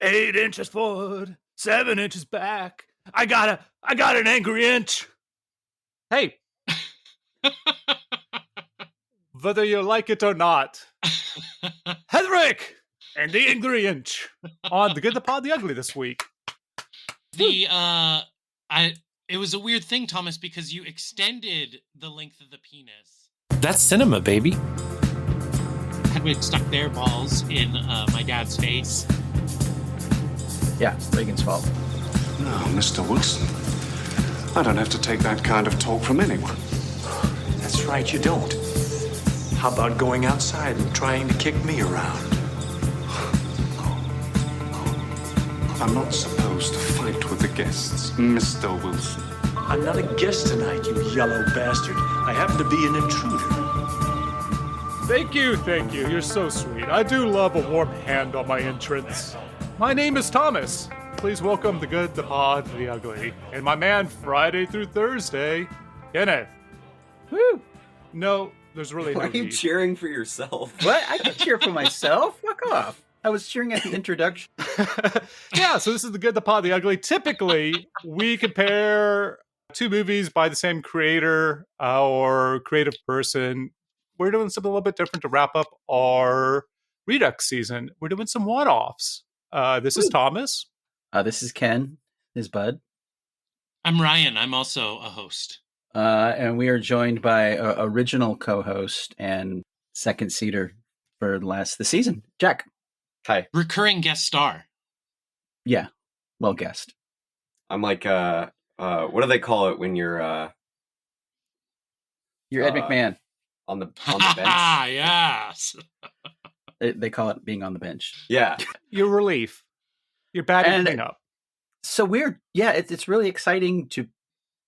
8 inches forward, 7 inches back. I got an angry inch. Hey, whether you like it or not, Hedwig and the angry inch on the Good, the Pod, the Ugly this week. It was a weird thing, Thomas, because you extended the length of the penis. That's cinema, baby. Hedwig stuck their balls in my dad's face. Yeah, Reagan's fault. No, Mr. Wilson. I don't have to take that kind of talk from anyone. That's right, you don't. How about going outside and trying to kick me around? I'm not supposed to fight with the guests, Mr. Wilson. I'm not a guest tonight, you yellow bastard. I happen to be an intruder. Thank you. You're so sweet. I do love a warm hand on my entrance. My name is Thomas. Please welcome the Good, the Pod, the Ugly, and my man Friday through Thursday, Kenneth. Woo! No, there's really no Why are you need. cheering for yourself? What? I can cheer for myself? Fuck off. I was cheering at the introduction. Yeah, so this is the Good, the Pod, the Ugly. Typically, we compare two movies by the same creator or creative person. We're doing something a little bit different to wrap up our Redux season. We're doing some one-offs. This is Thomas. This is Ken, his bud. I'm Ryan. I'm also a host. And we are joined by original co-host and second seater for the season, Jack. Hi. Recurring guest star. Yeah, well guessed. I'm like, what do they call it when you're Ed McMahon. on the bench? Ah, yes. They call it being on the bench. Yeah. Your relief. Your batting And- cleanup. So weird. Yeah, it's really exciting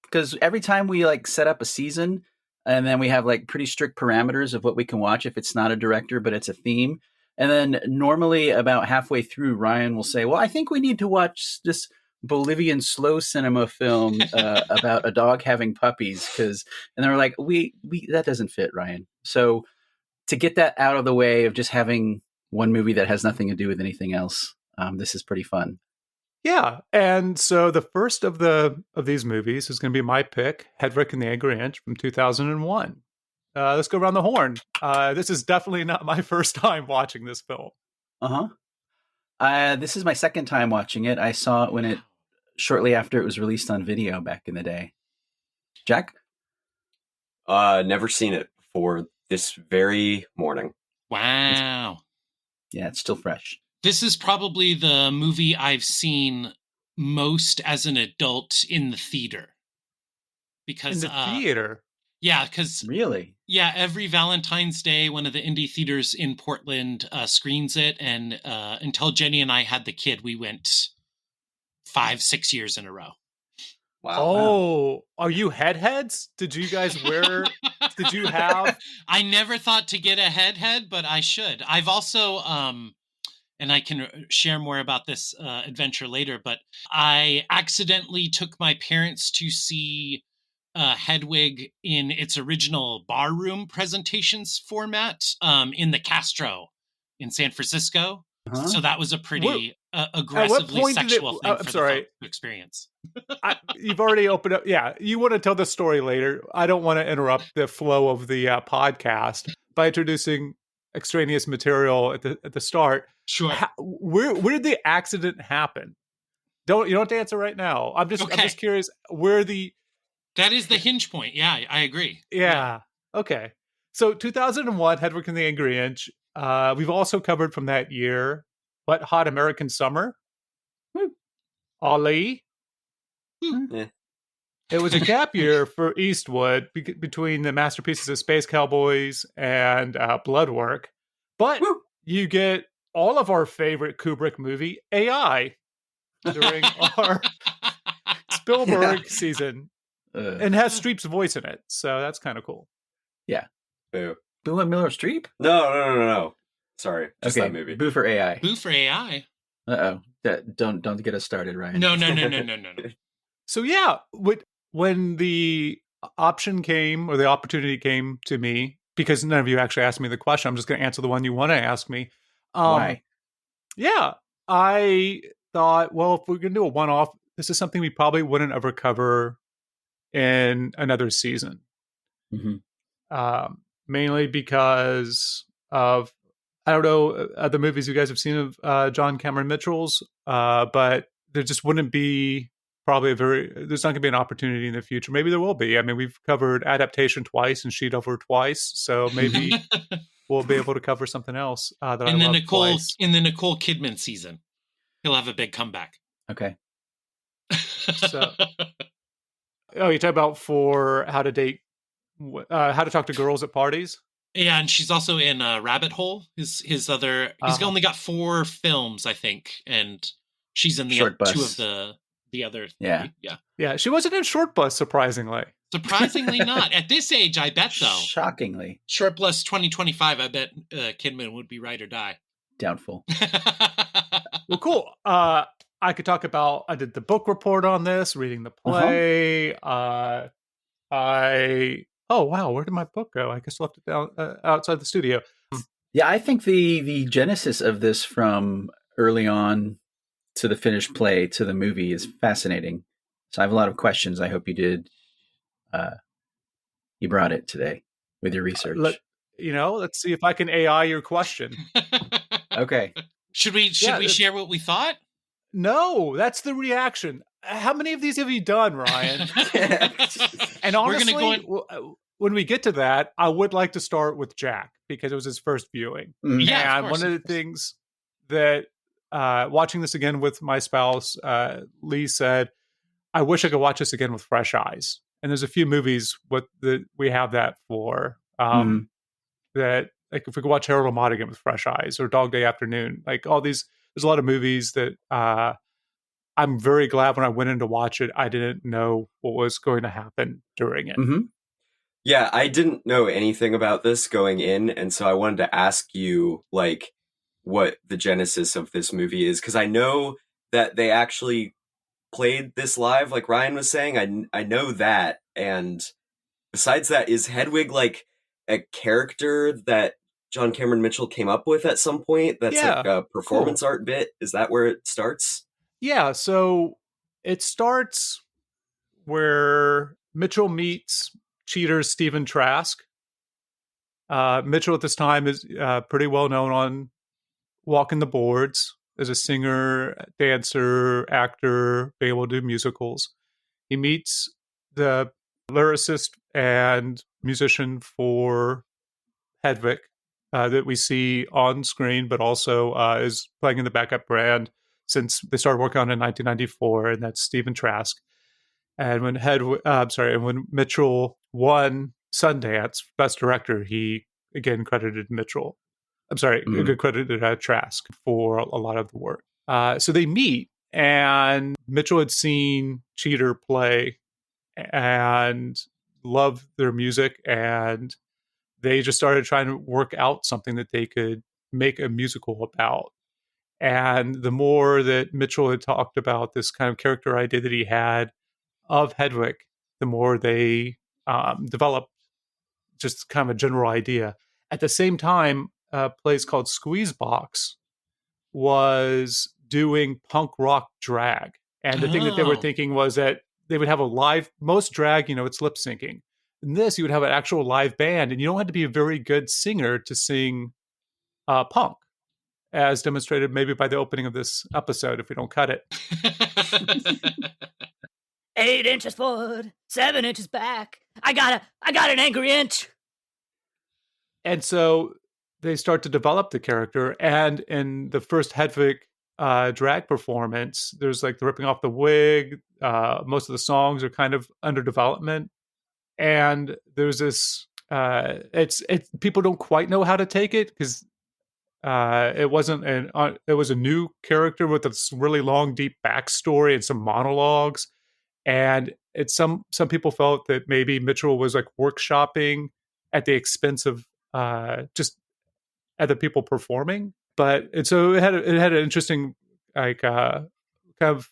because every time we like set up a season and then we have like pretty strict parameters of what we can watch if it's not a director, but it's a theme. And then normally about halfway through, Ryan will say, well, I think we need to watch this Bolivian slow cinema film about a dog having puppies. And then we're like, we that doesn't fit, Ryan. So to get that out of the way of just having one movie that has nothing to do with anything else, this is pretty fun. Yeah, and so the first of these movies is going to be my pick, Hedwig and the Angry Inch from 2001. Let's go around the horn. This is definitely not my first time watching this film. This is my second time watching it. I saw it shortly after it was released on video back in the day. Jack? Never seen it before this very morning. Wow. Yeah, it's still fresh. This is probably the movie I've seen most as an adult in the theater. Because In the theater? Yeah, because Really? Yeah, every Valentine's Day, one of the indie theaters in Portland screens it, and until Jenny and I had the kid, we went 5-6 years in a row. Wow. Oh, are you heads? Did you guys wear... Did you have... I never thought to get a head, but I should. I've also... and I can share more about this adventure later, but I accidentally took my parents to see Hedwig in its original barroom presentations format in the Castro in San Francisco. Uh-huh. So that was a pretty aggressively sexual thing for the sorry. folk to experience. You've already opened up. Yeah, you want to tell the story later. I don't want to interrupt the flow of the podcast by introducing extraneous material at the start. Sure. Where did the accident happen? You don't have to answer right now. I'm just curious where the... That is the hinge point. Yeah, I agree. Yeah. Okay. So 2001, Hedwig and the Angry Inch. We've also covered from that year, Wet Hot American Summer. Woo. Ali. Yeah. It was a gap year for Eastwood between the masterpieces of Space Cowboys and Bloodwork. But you get all of our favorite Kubrick movie, AI, during our Spielberg season. And has Streep's voice in it. So that's kind of cool. Yeah. Boo. Boo and Miller Streep? No. Sorry. Just Okay, that movie. boo for AI. Boo for AI. Uh-oh. Don't get us started, Ryan. No. So yeah, when the option came or the opportunity came to me, because none of you actually asked me the question, I'm just going to answer the one you want to ask me. Why? Yeah. I thought, well, if we're going to do a one-off, this is something we probably wouldn't ever cover in another season. Mainly because of, I don't know, other movies you guys have seen of John Cameron Mitchell's, but there just wouldn't be probably there's not going to be an opportunity in the future. Maybe there will be. I mean, we've covered Adaptation twice and Sheet Over twice, so maybe we'll be able to cover something else that I love twice. In the Nicole Kidman season, he'll have a big comeback. Okay. So, you talk about for how to date, how to talk to girls at parties. Yeah, and she's also in Rabbit Hole. His other, he's only got 4 films, I think, and she's in the two of the other. Yeah, yeah. She wasn't in Short Bus, surprisingly. Surprisingly not. At this age, I bet, though. Shockingly. Short Bus 2025, I bet Kidman would be Ride or Die. Doubtful. Well, cool. I could talk about, I did the book report on this, reading the play. Oh, wow, where did my book go? I guess I left it down outside the studio. Yeah, I think the genesis of this from early on to the finished play to the movie is fascinating. So I have a lot of questions. I hope you did. You brought it today with your research. Let's see if I can AI your question. Okay. Should we share what we thought? No, that's the reaction. How many of these have you done, Ryan? And honestly, when we get to that, I would like to start with Jack because it was his first viewing. Yeah, and one of the things that watching this again with my spouse, Lee said, I wish I could watch this again with fresh eyes. And there's a few movies that we have that for. That, like, if we could watch Harold and Maude again with fresh eyes, or Dog Day Afternoon, like all these, there's a lot of movies that I'm very glad when I went in to watch it, I didn't know what was going to happen during it. Yeah, I didn't know anything about this going in, and so I wanted to ask you, like, what the genesis of this movie is, because I know that they actually played this live, like Ryan was saying. I know that, and besides that, is Hedwig like a character that John Cameron Mitchell came up with at some point? That's like a performance art bit? Is that where it starts? Yeah, so it starts where Mitchell meets cheater Stephen Trask. Mitchell at this time is pretty well known on Walking the Boards as a singer, dancer, actor, being able to do musicals. He meets the lyricist and musician for Hedwig that we see on screen, but also is playing in the backup band since they started working on it in 1994, and that's Stephen Trask. And when when Mitchell won Sundance Best Director, he again credited Mitchell. Credited Trask for a lot of the work. So they meet, and Mitchell had seen Cheater play and loved their music, and they just started trying to work out something that they could make a musical about. And the more that Mitchell had talked about this kind of character idea that he had of Hedwig, the more they developed just kind of a general idea. At the same time, a place called Squeezebox was doing punk rock drag. And the thing that they were thinking was that they would have a live, most drag, it's lip syncing. In this, you would have an actual live band, and you don't have to be a very good singer to sing punk, as demonstrated maybe by the opening of this episode, if we don't cut it. 8 inches forward, 7 inches back. I got an angry inch. And so they start to develop the character. And in the first Hedwig drag performance, there's like the ripping off the wig. Most of the songs are kind of under development. And there's this, it's people don't quite know how to take it because it was a new character with a really long, deep backstory and some monologues. And it's some people felt that maybe Mitchell was like workshopping at the expense of just other people performing. So it had an interesting kind of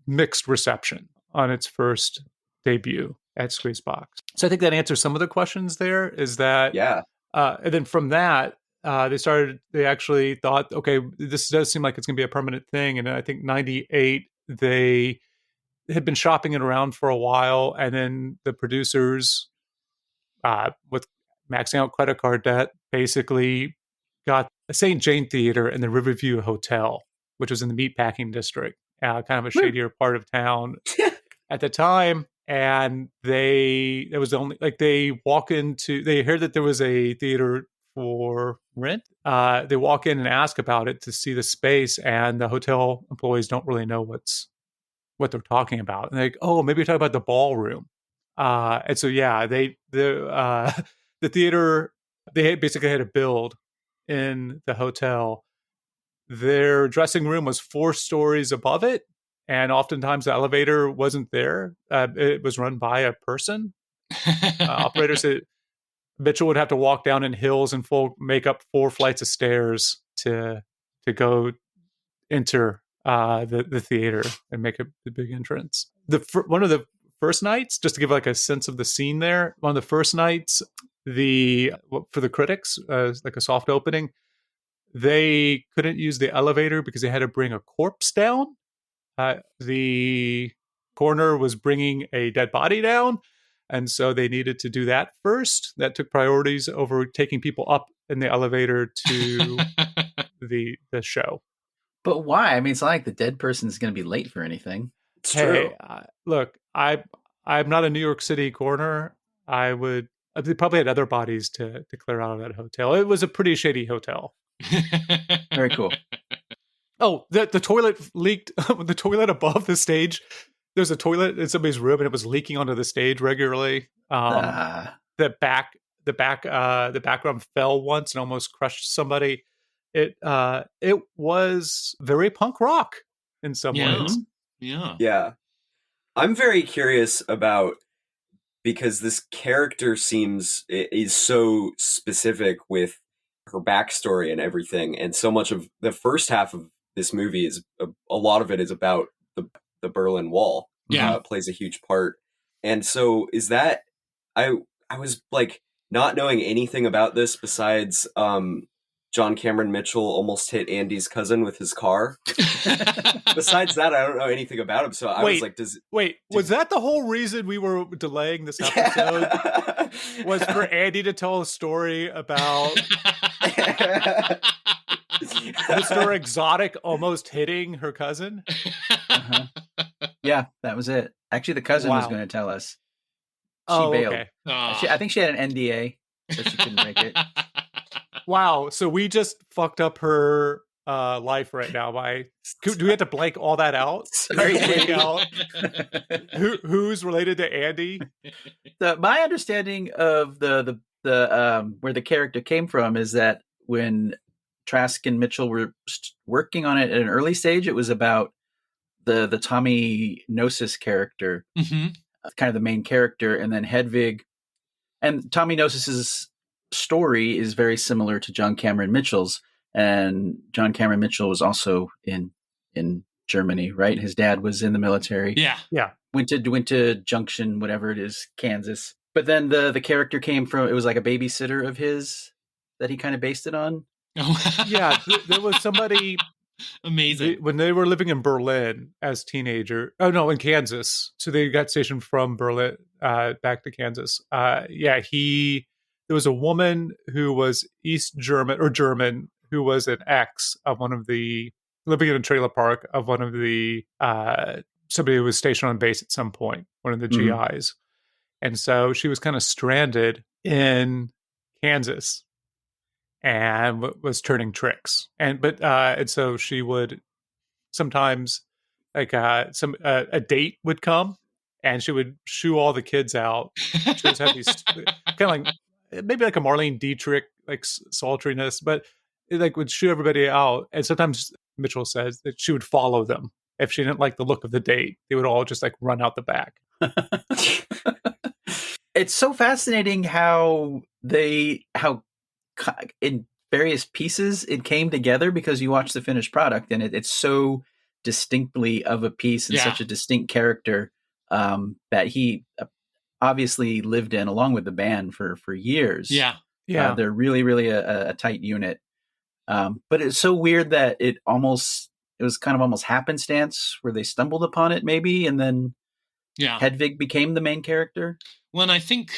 mixed reception on its first debut at Squeezebox. So I think that answers some of the questions there. Is that yeah? And then from that, they actually thought, okay, this does seem like it's going to be a permanent thing. And I think 98, they had been shopping it around for a while. And then the producers, with maxing out credit card debt, basically got a St. Jane Theater in the Riverview Hotel, which was in the meatpacking district, kind of a shadier part of town at the time. And they heard that there was a theater for rent. They walk in and ask about it to see the space, and the hotel employees don't really know what they're talking about. And they're like, oh, maybe you're talking about the ballroom. And so, yeah, the theater, they basically had to build in the hotel. Their dressing room was 4 stories above it. And oftentimes the elevator wasn't there. It was run by a person. Operators said Mitchell would have to walk down in hills and make up 4 flights of stairs to go enter the theater and make the big entrance. One of the first nights, just to give like a sense of the scene there, one of the first nights, for the critics, like a soft opening, they couldn't use the elevator because they had to bring a corpse down. The coroner was bringing a dead body down, and so they needed to do that first. That took priorities over taking people up in the elevator to the show. But why? I mean, it's not like the dead person is going to be late for anything. It's true. Look, I'm not a New York City coroner. They probably had other bodies to clear out of that hotel. It was a pretty shady hotel. Very cool. Oh, the toilet leaked. The toilet above the stage. There's a toilet in somebody's room, and it was leaking onto the stage regularly. The background fell once and almost crushed somebody. It was very punk rock in some ways. Yeah. I'm very curious about, because this character is so specific with her backstory and everything, and so much of the first half of this movie is a lot of it is about the Berlin Wall. Plays a huge part. And so is that, I was like not knowing anything about this besides John Cameron Mitchell almost hit Andy's cousin with his car. Besides that, I don't know anything about him. So I was like, was that the whole reason we were delaying this episode? Was for Andy to tell a story about Mr. Exotic almost hitting her cousin? Uh-huh. Yeah, that was it. Actually, the cousin was going to tell us. She bailed. Okay. I think she had an NDA, so she couldn't break it. Wow. So we just fucked up her life right now do we have to blank all that out? Sorry, out who's related to Andy? My understanding of the where the character came from is that when Trask and Mitchell were working on it at an early stage, it was about the Tommy Gnosis character, kind of the main character, and then Hedwig. And Tommy Gnosis's story is very similar to John Cameron Mitchell's, and John Cameron Mitchell was also in Germany, right? His dad was in the military. Yeah. Went to Junction, whatever it is, Kansas. But then the character came from, it was like a babysitter of his that he kind of based it on. Yeah, there was somebody amazing when they were living in Berlin as teenager. Oh no, in Kansas. So they got stationed from Berlin back to Kansas. There was a woman who was East German or German who was an ex of one of the, living in a trailer park of one of the somebody who was stationed on base at some point, one of the GIs. And so she was kind of stranded in Kansas and was turning tricks. And so she would sometimes, like a date would come and she would shoo all the kids out. She would have these kind of like maybe like a Marlene Dietrich like sultriness, but it like would shoo everybody out. And sometimes Mitchell says that she would follow them. If she didn't like the look of the date, they would all just like run out the back. It's so fascinating how in various pieces it came together, because you watch the finished product and it's so distinctly of a piece and such a distinct character that he obviously lived in along with the band for years. Yeah. Yeah. They're really, really a tight unit. But it's so weird that it was kind of almost happenstance where they stumbled upon it maybe, and then Hedwig became the main character. Well, and I think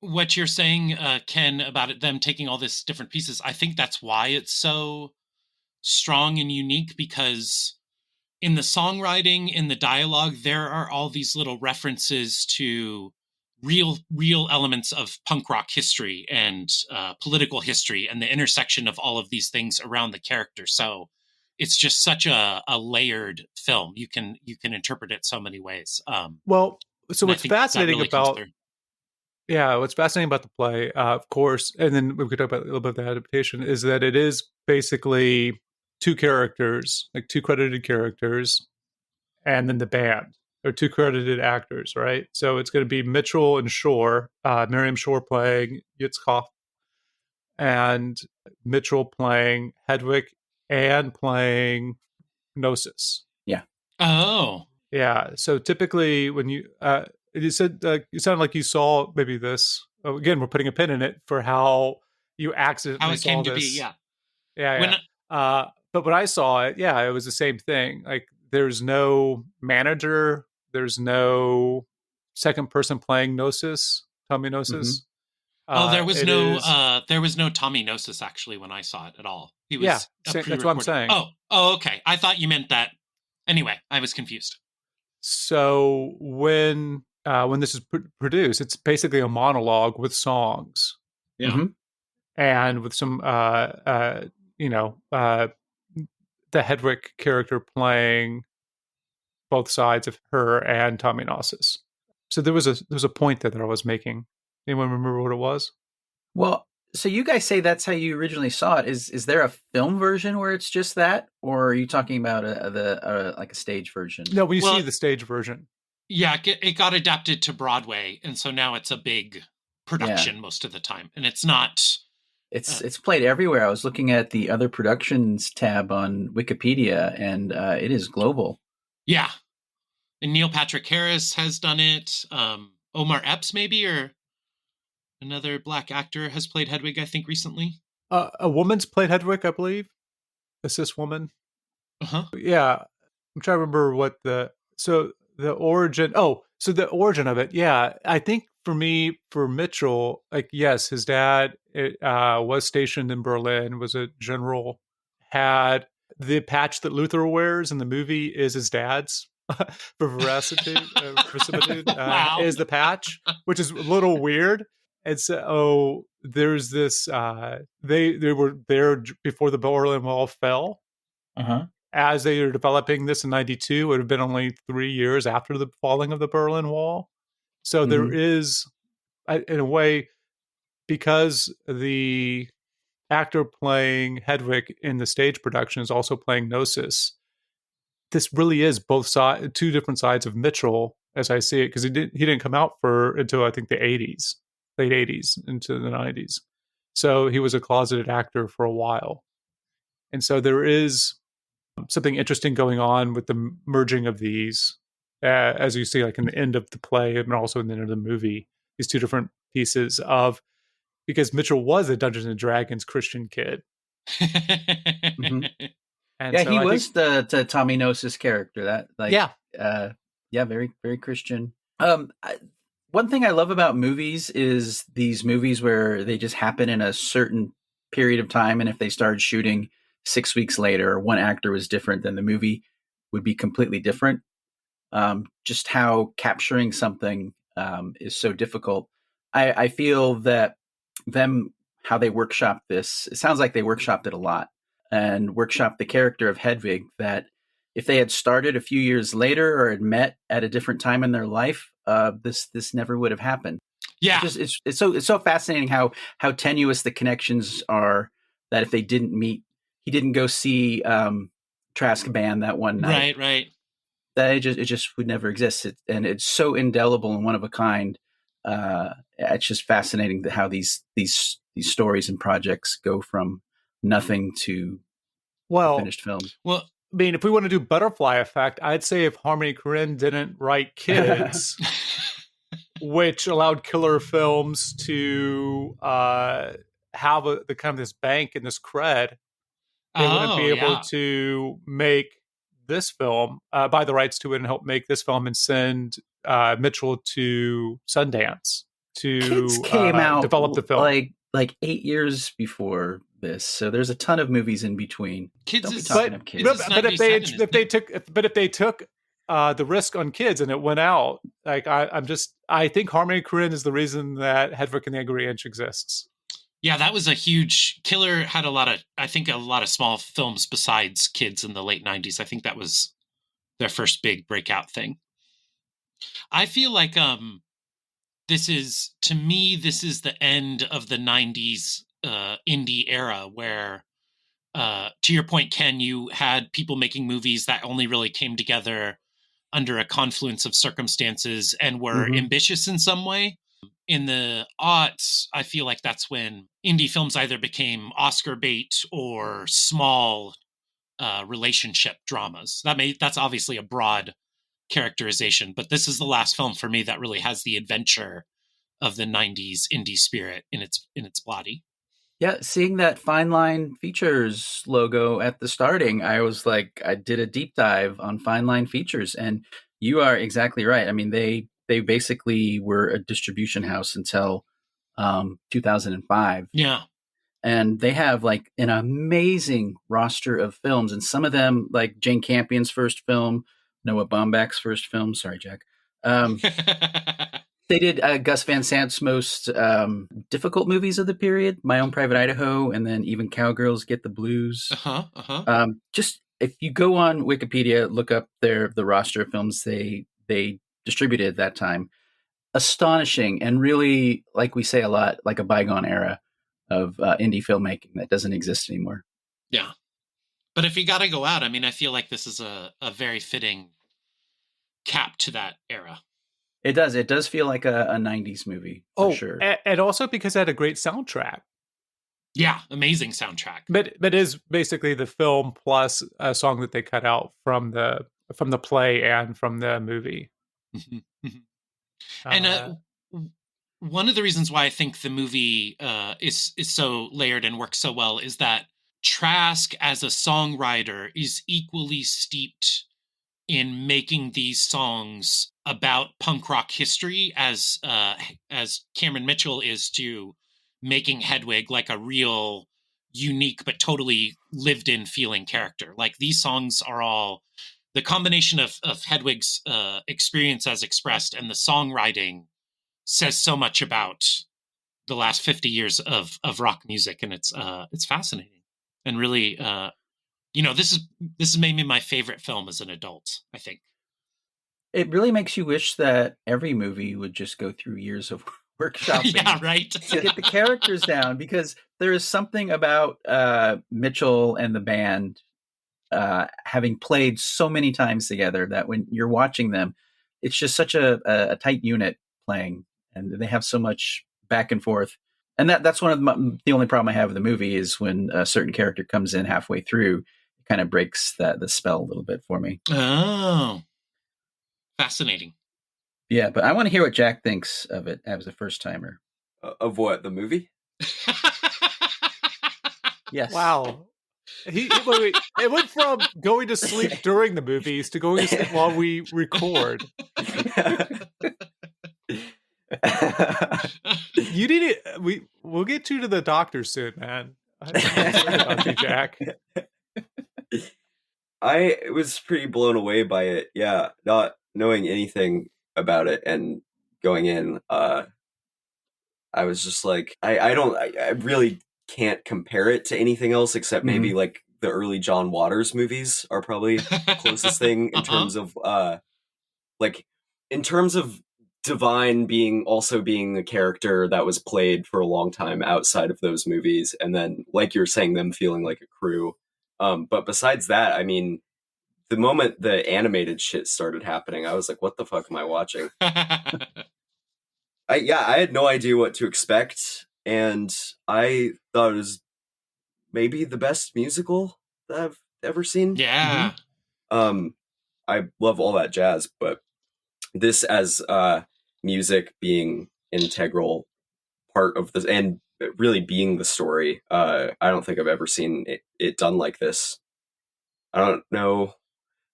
what you're saying, Ken, about them taking all this different pieces, I think that's why it's so strong and unique, because in the songwriting, in the dialogue, there are all these little references to real elements of punk rock history and political history and the intersection of all of these things around the character. So it's just such a layered film. You can interpret it so many ways. Well, so what's fascinating about what's fascinating about the play, of course, and then we could talk about a little bit of the adaptation, is that it is basically two characters, like two credited characters, and then the band. Or two credited actors, right? So it's going to be Mitchell and Shore, Miriam Shore playing Yitzhak, and Mitchell playing Hedwig and playing Gnosis. Yeah. Oh. Yeah. So typically when you said you sounded like you saw maybe this. Oh, again, we're putting a pin in it for how you accidentally saw came this. To be, yeah. Yeah. But when I saw it, it was the same thing. Like there's no manager. There's no second person playing Gnosis, Tommy Gnosis. Mm-hmm. There was no Tommy Gnosis actually when I saw it at all. He was that's what I'm saying. Oh, okay. I thought you meant that. Anyway, I was confused. So when this is produced, it's basically a monologue with songs, and with some the Hedwig character playing both sides of her and Tommy Gnosis. So there was a point that I was making. Anyone remember what it was? Well, so you guys say that's how you originally saw it. Is there a film version where it's just that, or are you talking about like a stage version? No, we see the stage version. Yeah, it got adapted to Broadway, and so now it's a big production most of the time, and it's not. It's played everywhere. I was looking at the other productions tab on Wikipedia, and it is global. Yeah. And Neil Patrick Harris has done it. Omar Epps, maybe, or another black actor has played Hedwig, I think, recently. A woman's played Hedwig, I believe. A cis woman. Uh-huh. Yeah. I'm trying to remember the origin of it. Yeah. I think for Mitchell, like, yes, his dad was stationed in Berlin, was a general, had the patch that Luther wears in the movie is his dad's for verisimilitude. Is the patch, which is a little weird. And so there's this. They were there before the Berlin Wall fell. As they were developing this in '92, it would have been only 3 years after the falling of the Berlin Wall. So there is, in a way, because the actor playing Hedwig in the stage production is also playing Gnosis. This really is two different sides of Mitchell, as I see it, because he didn't come out until I think the '80s, late '80s into the '90s. So he was a closeted actor for a while, and so there is something interesting going on with the merging of these, as you see, like in the end of the play and also in the end of the movie. These two different pieces because Mitchell was a Dungeons and Dragons Christian kid. And he was the Tommy Gnosis character. Very, very Christian. One thing I love about movies is these movies where they just happen in a certain period of time, and if they started shooting 6 weeks later, one actor was different, then the movie would be completely different. Just how capturing something is so difficult. I feel that how they workshop this, it sounds like they workshopped it a lot and workshopped the character of Hedwig, that if they had started a few years later or had met at a different time in their life, this never would have happened. Yeah. It's so fascinating how tenuous the connections are, that if they didn't meet, he didn't go see Trask band that one night. Right. That it just would never exist. And it's so indelible and one of a kind. It's just fascinating how these stories and projects go from nothing to a finished film. Well, I mean, if we want to do butterfly effect, I'd say if Harmony Korine didn't write Kids, which allowed killer films to have the kind of this bank and this cred, they wouldn't be able to make this film, buy the rights to it and help make this film and send Mitchell to Sundance to Kids came out develop the film. Like 8 years before this, so there's a ton of movies in between. Kids Don't be is- talking of kids. But if they took the risk on kids and it went out, like I think Harmony Korine is the reason that Hedwig and the Angry Inch exists. Yeah, that was a huge Killer had a lot of small films besides Kids in the late 90s. I think that was their first big breakout thing. I feel like this is the end of the 90s indie era where to your point, Ken, you had people making movies that only really came together under a confluence of circumstances and were ambitious in some way. In the aughts, I feel like that's when indie films either became Oscar bait or small relationship dramas. That's obviously a broad characterization, but this is the last film for me that really has the adventure of the 90s indie spirit in its body. Yeah, seeing that Fine Line Features logo at the starting, I was like, I did a deep dive on Fine Line Features, and you are exactly right. I mean, they basically were a distribution house until 2005. Yeah. And they have like an amazing roster of films, and some of them, like Jane Campion's first film, Noah Baumbach's first film. Sorry, Jack. They did Gus Van Sant's most difficult movies of the period, My Own Private Idaho, and then even Cowgirls Get the Blues. Just if you go on Wikipedia, look up the roster of films they distributed at that time. Astonishing, and really, like we say a lot, like a bygone era of indie filmmaking that doesn't exist anymore. Yeah. But if you got to go out, I mean, I feel like this is a very fitting cap to that era. It does. It does feel like a 90s movie, for sure. And also because it had a great soundtrack. Yeah, amazing soundtrack. But it is basically the film plus a song that they cut out from the play and from the movie. And one of the reasons why I think the movie is so layered and works so well is that Trask as a songwriter is equally steeped in making these songs about punk rock history as Cameron Mitchell is to making Hedwig like a real unique but totally lived in feeling character. Like these songs are all the combination of Hedwig's experience as expressed and the songwriting says so much about the last 50 years of rock music, and it's fascinating and really this is maybe my favorite film as an adult. I think it really makes you wish that every movie would just go through years of workshopping. Yeah, right. To get the characters down, because there is something about Mitchell and the band having played so many times together that when you're watching them, it's just such a tight unit playing, and they have so much back and forth. And that's one of the only problem I have with the movie is when a certain character comes in halfway through, it kind of breaks the spell a little bit for me. Oh, fascinating. Yeah, but I want to hear what Jack thinks of it as a first timer. Of what, the movie? Yes. Wow. Wait, it went from going to sleep during the movies to going to sleep while we record. You need it. We'll get you to the doctor soon, man. I'm sorry about you, Jack. I was pretty blown away by it. Yeah, not knowing anything about it and going in, I was just like, I really can't compare it to anything else except maybe like the early John Waters movies are probably the closest thing in terms of in terms of Divine being a character that was played for a long time outside of those movies, and then like you're saying, them feeling like a crew. But besides that, I mean, the moment the animated shit started happening, I was like, what the fuck am I watching? I had no idea what to expect, and I thought it was maybe the best musical that I've ever seen. Yeah. I love all that jazz, but this as music being integral part of this, and really being the story. I don't think I've ever seen it done like this. I don't know.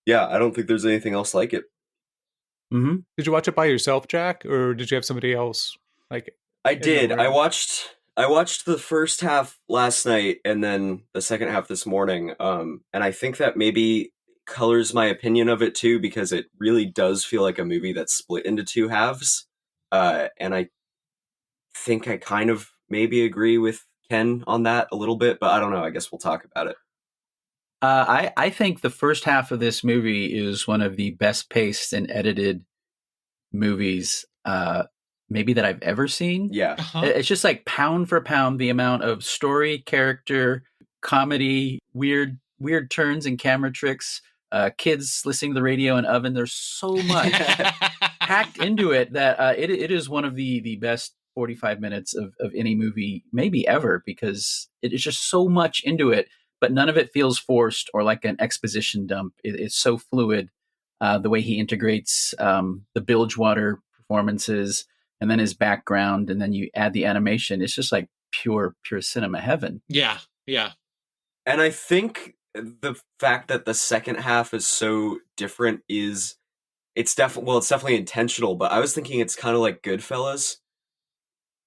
Yeah, I don't think there's anything else like it. Mm-hmm. Did you watch it by yourself, Jack, or did you have somebody else? Like, I did. room? I watched the first half last night and then the second half this morning. And I think that maybe colors my opinion of it too, because it really does feel like a movie that's split into two halves. And I think I kind of maybe agree with Ken on that a little bit, but I don't know. I guess we'll talk about it. I think the first half of this movie is one of the best paced and edited movies maybe that I've ever seen. Yeah. It's just like pound for pound the amount of story, character, comedy, weird turns and camera tricks, kids listening to the radio and oven. There's so much packed into it that it is one of the best 45 minutes of any movie maybe ever, because it is just so much into it, but none of it feels forced or like an exposition dump. It's so fluid. The way he integrates the Bilgewater performances and then his background, and then you add the animation. It's just like pure cinema heaven. Yeah. And I think the fact that the second half is so different it's definitely intentional, but I was thinking it's kind of like Goodfellas,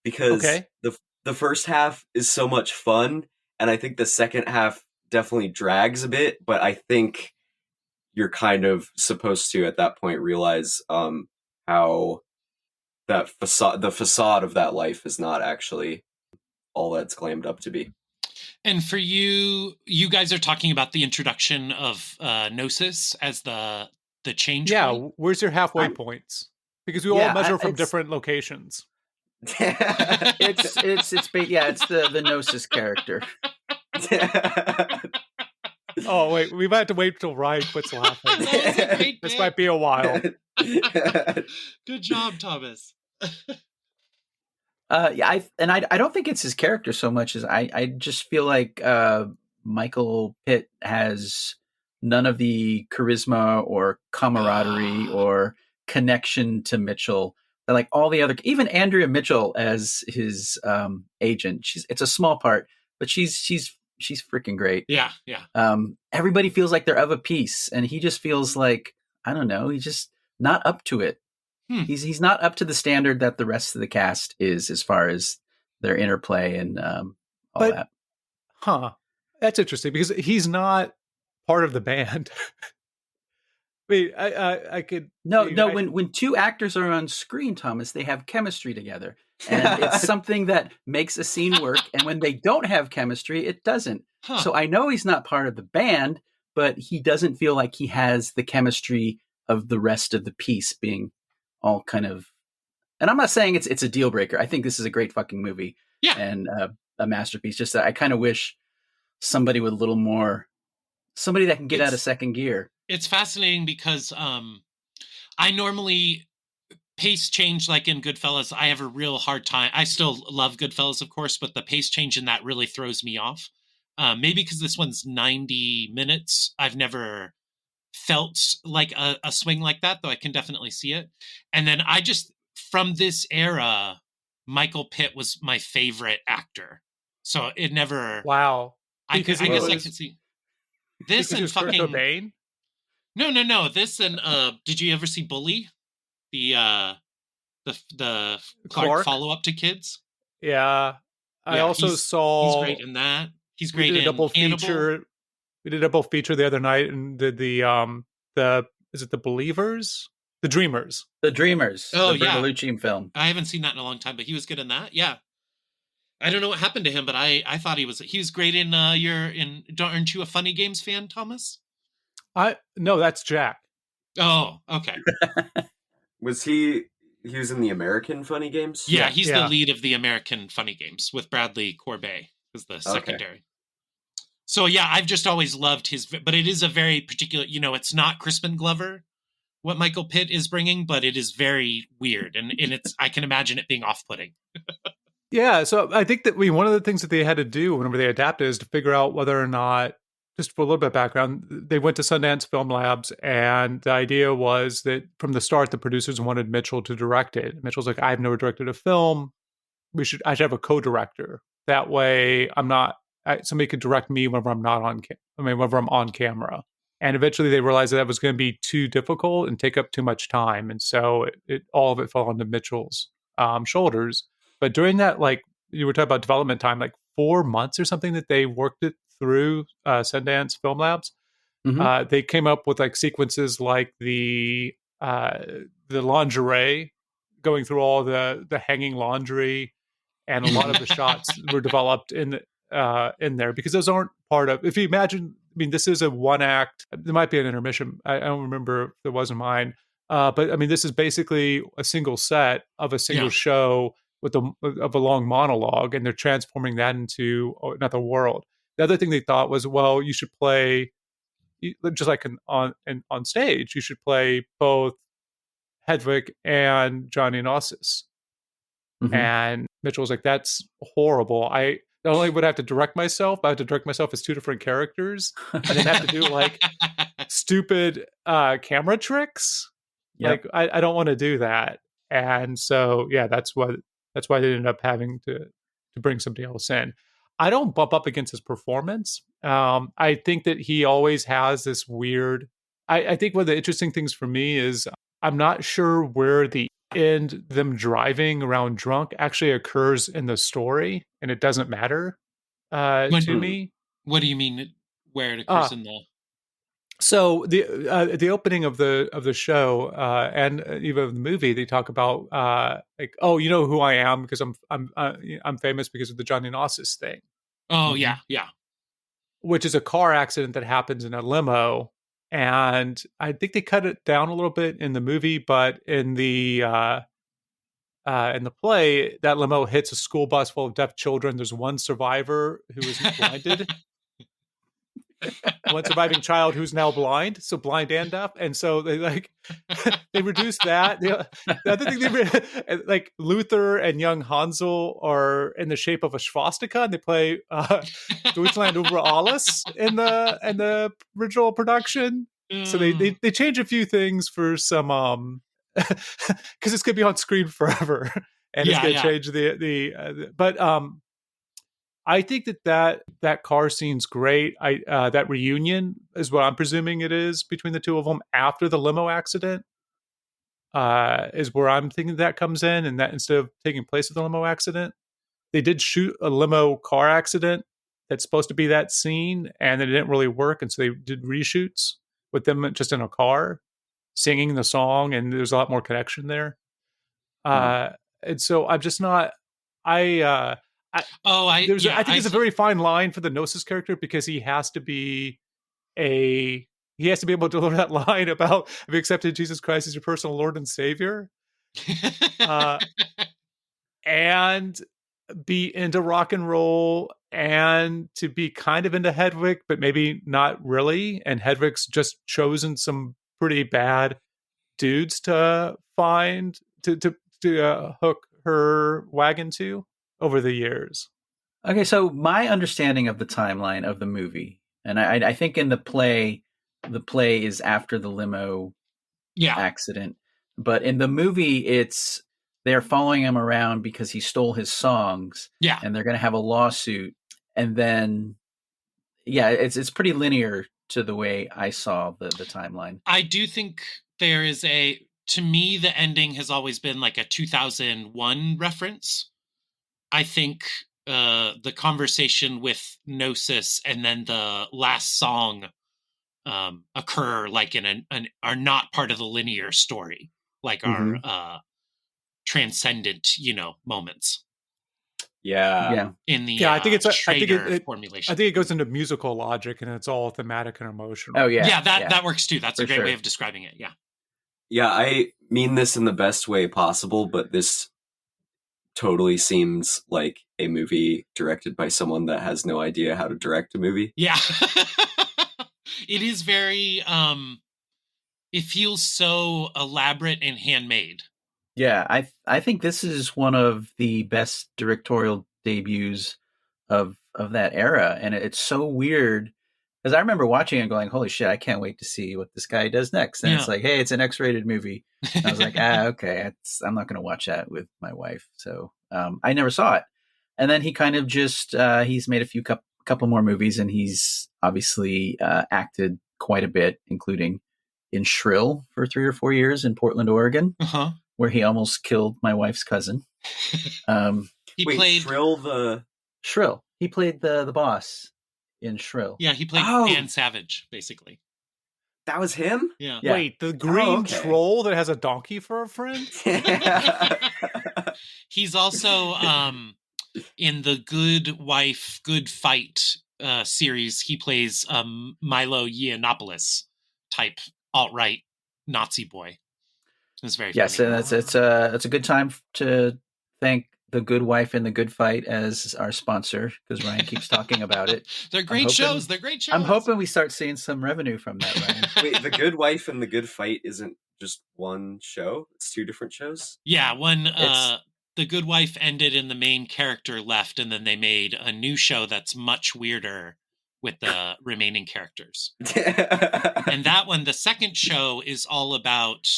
because the first half is so much fun, and I think the second half definitely drags a bit, but I think you're kind of supposed to, at that point, realize how the facade of that life is not actually all that's claimed up to be. And for you guys are talking about the introduction of Gnosis as the change point? Where's your halfway points? Because we all measure from different locations. it's the Gnosis character. Oh wait, we might have to wait till Ryan quits laughing. This might be a while. Good job, Thomas. I don't think it's his character so much as I just feel like Michael Pitt has none of the charisma or camaraderie or connection to Mitchell. Like all the other, even Andrea Mitchell as his agent, it's a small part, but she's freaking great. Yeah. Everybody feels like they're of a piece, and he just feels like, I don't know, he's just not up to it. He's not up to the standard that the rest of the cast is, as far as their interplay and all that. That's interesting, because he's not part of the band. I mean, I could when two actors are on screen, Thomas, they have chemistry together, and it's something that makes a scene work. And when they don't have chemistry, it doesn't. So I know he's not part of the band, but he doesn't feel like he has the chemistry of the rest of the piece being all kind of. And I'm not saying it's a deal breaker. I think this is a great fucking movie, and a masterpiece. Just that I kind of wish somebody with a little more, somebody that can get out of second gear. It's fascinating because I normally pace change, like in Goodfellas. I have a real hard time. I still love Goodfellas, of course, but the pace change in that really throws me off. Maybe because this one's 90 minutes. I've never felt like a swing like that, though I can definitely see it. And then from this era, Michael Pitt was my favorite actor. So it never... Wow. I guess I could see... This and fucking... Bane? No. This and did you ever see Bully? The Clark follow-up to Kids? Yeah. I also saw... He's great in that. He's great in double Hannibal. feature. We did a double feature the other night and did the is it The Believers? The Dreamers. The Dreamers. Oh, the Bertolucci film. I haven't seen that in a long time, but he was good in that. Yeah. I don't know what happened to him, but I thought he was great in aren't you a Funny Games fan, Thomas? No, that's Jack. Oh, okay. Was he was in the American Funny Games? Yeah, he's the lead of the American Funny Games with Bradley Corbet as the secondary. So yeah, I've just always loved but it is a very particular, it's not Crispin Glover, what Michael Pitt is bringing, but it is very weird. And it's, I can imagine it being off-putting. Yeah. So I think that one of the things that they had to do whenever they adapted is to figure out whether or not, just for a little bit of background, they went to Sundance Film Labs, and the idea was that from the start, the producers wanted Mitchell to direct it. Mitchell's like, I've never directed a film. I should have a co-director. That way somebody could direct me whenever I'm not whenever I'm on camera. And eventually they realized that was going to be too difficult and take up too much time. And so all of it fell onto Mitchell's shoulders. But during that, like you were talking about development time, like 4 months or something that they worked it through Sundance Film Labs, they came up with like sequences like the lingerie, going through all the hanging laundry, and a lot of the shots were developed in there because those aren't part of. If you imagine, I mean, this is a one act. There might be an intermission. I don't remember if there was in mine, but I mean, this is basically a single set of a single show of a long monologue, and they're transforming that into another world. The other thing they thought was, well, you should play just like on stage. You should play both Hedwig and Johnny Gnosis. And Mitchell was like, that's horrible. I not only would I have to direct myself, but I have to direct myself as two different characters and then have to do like stupid camera tricks. Yep. Like I don't want to do that. And so, yeah, that's why they ended up having to bring somebody else in. I don't bump up against his performance. I think that he always has this weird, I think one of the interesting things for me is I'm not sure where the end, them driving around drunk, actually occurs in the story, and it doesn't matter to me. What do you mean where it occurs in the? So the opening of the show and even of the movie, they talk about like, oh, you know who I am because I'm famous because of the Johnny Gnosis thing. Oh yeah. Which is a car accident that happens in a limo. And I think they cut it down a little bit in the movie, but in the play, that limo hits a school bus full of deaf children. There's one survivor who is blinded, one surviving child who's now blind, so blind and deaf. And so they they reduced that. The other thing like Luther and young Hansel are in the shape of a swastika, and they play Deutschland über alles in the original production. So they change a few things for some because it's gonna be on screen forever, and it's gonna change but I think that car scene's great. That reunion is what I'm presuming it is between the two of them after the limo accident is where I'm thinking that comes in, and that instead of taking place at the limo accident, they did shoot a limo car accident that's supposed to be that scene, and it didn't really work, and so they did reshoots with them just in a car singing the song, and there's a lot more connection there. And so I'm just not. I think it's a very fine line for the Gnosis character because he has to be able to deliver that line about have you accepted Jesus Christ as your personal Lord and Savior, and be into rock and roll, and to be kind of into Hedwig, but maybe not really. And Hedwig's just chosen some pretty bad dudes to find to hook her wagon to over the years. Okay, so my understanding of the timeline of the movie, and I think in the play is after the limo accident, but in the movie they're following him around because he stole his songs, and they're going to have a lawsuit, and then it's pretty linear to the way I saw the timeline. I do think there is to me the ending has always been like a 2001 reference. I think the conversation with Gnosis and then the last song occur like are not part of the linear story, like our transcendent, moments. Yeah. In the I think it's formulation. I think it goes into musical logic, and it's all thematic and emotional. Oh yeah, that works too. That's a great way of describing it. Yeah, I mean this in the best way possible, but this totally seems like a movie directed by someone that has no idea how to direct a movie. Yeah. It is very it feels so elaborate and handmade. Yeah, I think this is one of the best directorial debuts of that era, and it's so weird because I remember watching it and going, holy shit, I can't wait to see what this guy does next. And it's like, hey, it's an X-rated movie. And I was like, okay, I'm not going to watch that with my wife. So I never saw it. And then he kind of just he's made a few couple more movies, and he's obviously acted quite a bit, including in Shrill for 3 or 4 years in Portland, Oregon, where he almost killed my wife's cousin. He played Shrill. He played the boss in Shrill. Yeah, he played Dan Savage, basically. That was him? Yeah. Wait, the green troll that has a donkey for a friend? He's also in the Good Wife, Good Fight series. He plays Milo Yiannopoulos type alt-right Nazi boy. It's very funny. Yes, and it's a good time to thank The Good Wife and The Good Fight as our sponsor, because Ryan keeps talking about it. They're great shows. They're great shows. I'm hoping we start seeing some revenue from that, Ryan. Wait, The Good Wife and The Good Fight isn't just one show? It's 2 different shows? Yeah, The Good Wife ended and the main character left, and then they made a new show that's much weirder with the remaining characters. And that one, the second show, is all about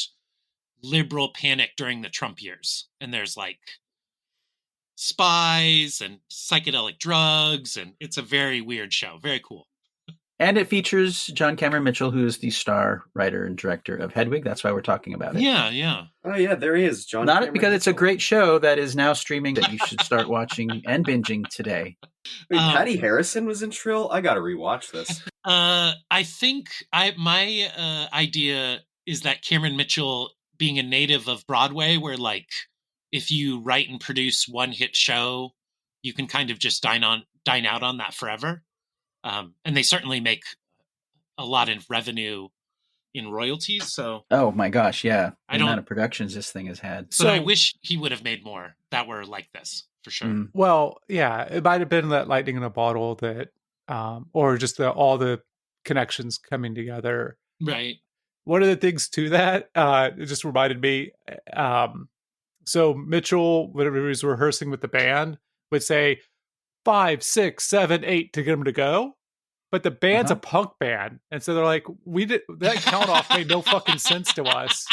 liberal panic during the Trump years. And there's like spies and psychedelic drugs, and it's a very weird show. Very cool. And it features John Cameron Mitchell, who is the star writer and director of Hedwig. That's why we're talking about it. Yeah. Oh yeah, there he is, John. Not because it's a great show that is now streaming that you should start watching and binging today. Wait, Patty Harrison was in Shrill? I gotta rewatch this. I think my idea is that Cameron Mitchell, being a native of Broadway, where like if you write and produce one hit show, you can kind of just dine out on that forever. And they certainly make a lot of revenue in royalties. So, oh my gosh, yeah, the amount of productions this thing has had. So I wish he would have made more that were like this, for sure. Well, yeah, it might have been that lightning in a bottle that, or just all the connections coming together. Right. One of the things to that, it just reminded me. So Mitchell, whenever he was rehearsing with the band, would say 5, 6, 7, 8 to get them to go. But the band's a punk band. And so they're like, that count off made no fucking sense to us.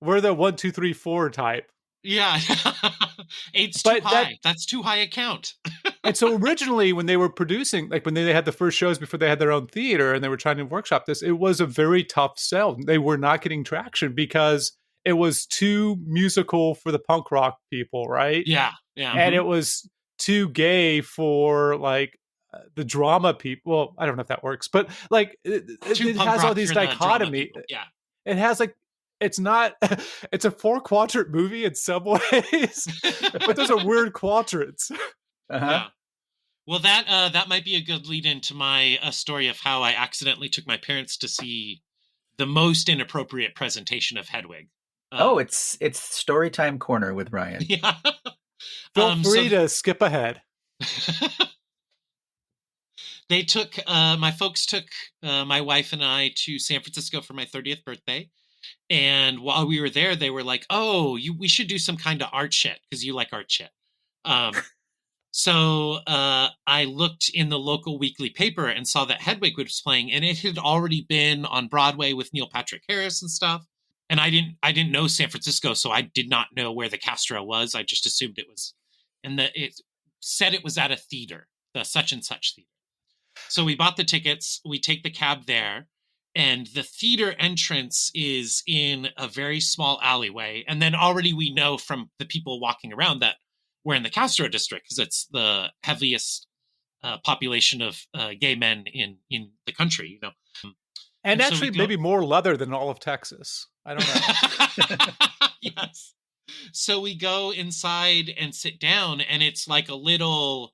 We're the 1, 2, 3, 4 type. Yeah. 8's too high. That's too high a count. And so originally when they were producing, like when they had the first shows before they had their own theater and they were trying to workshop this, it was a very tough sell. They were not getting traction because it was too musical for the punk rock people, right? Yeah. And it was too gay for like the drama people. Well, I don't know if that works, but like it has all these dichotomy. Yeah. It has like, it's not, it's a 4-quadrant movie in some ways, but those are weird quadrants. Yeah. Well, that might be a good lead into my story of how I accidentally took my parents to see the most inappropriate presentation of Hedwig. It's Storytime Corner with Ryan. Yeah. Feel free to skip ahead. They took, my folks took my wife and I to San Francisco for my 30th birthday. And while we were there, they were like, we should do some kind of art shit because you like art shit. So I looked in the local weekly paper and saw that Hedwig was playing, and it had already been on Broadway with Neil Patrick Harris and stuff. And I didn't know San Francisco, so I did not know where the Castro was. I just assumed it was, and it said it was at a theater, the such and such theater. So we bought the tickets. We take the cab there, and the theater entrance is in a very small alleyway. And then already we know from the people walking around that we're in the Castro district because it's the heaviest population of gay men in the country, you know. And actually, so maybe more leather than all of Texas. I don't know. Yes. So we go inside and sit down, and it's like a little,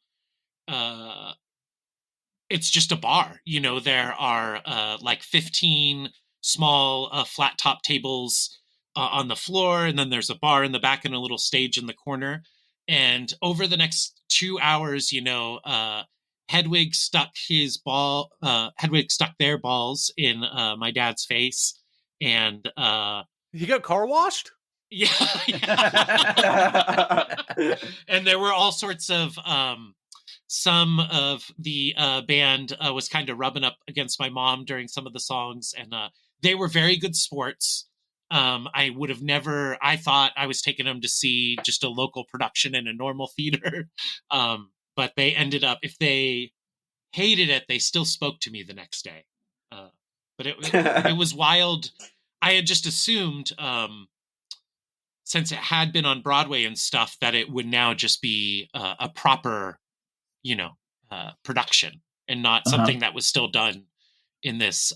it's just a bar. You know, there are like 15 small flat top tables on the floor, and then there's a bar in the back and a little stage in the corner. And over the next 2 hours, you know, Hedwig stuck their balls in my dad's face, and he got car washed. Yeah. And there were all sorts of some of the band was kind of rubbing up against my mom during some of the songs, and they were very good sports. I would have never, I thought I was taking them to see just a local production in a normal theater. But they ended up, if they hated it, they still spoke to me the next day. But it was wild. I had just assumed, since it had been on Broadway and stuff, that it would now just be a proper, production and not something that was still done in this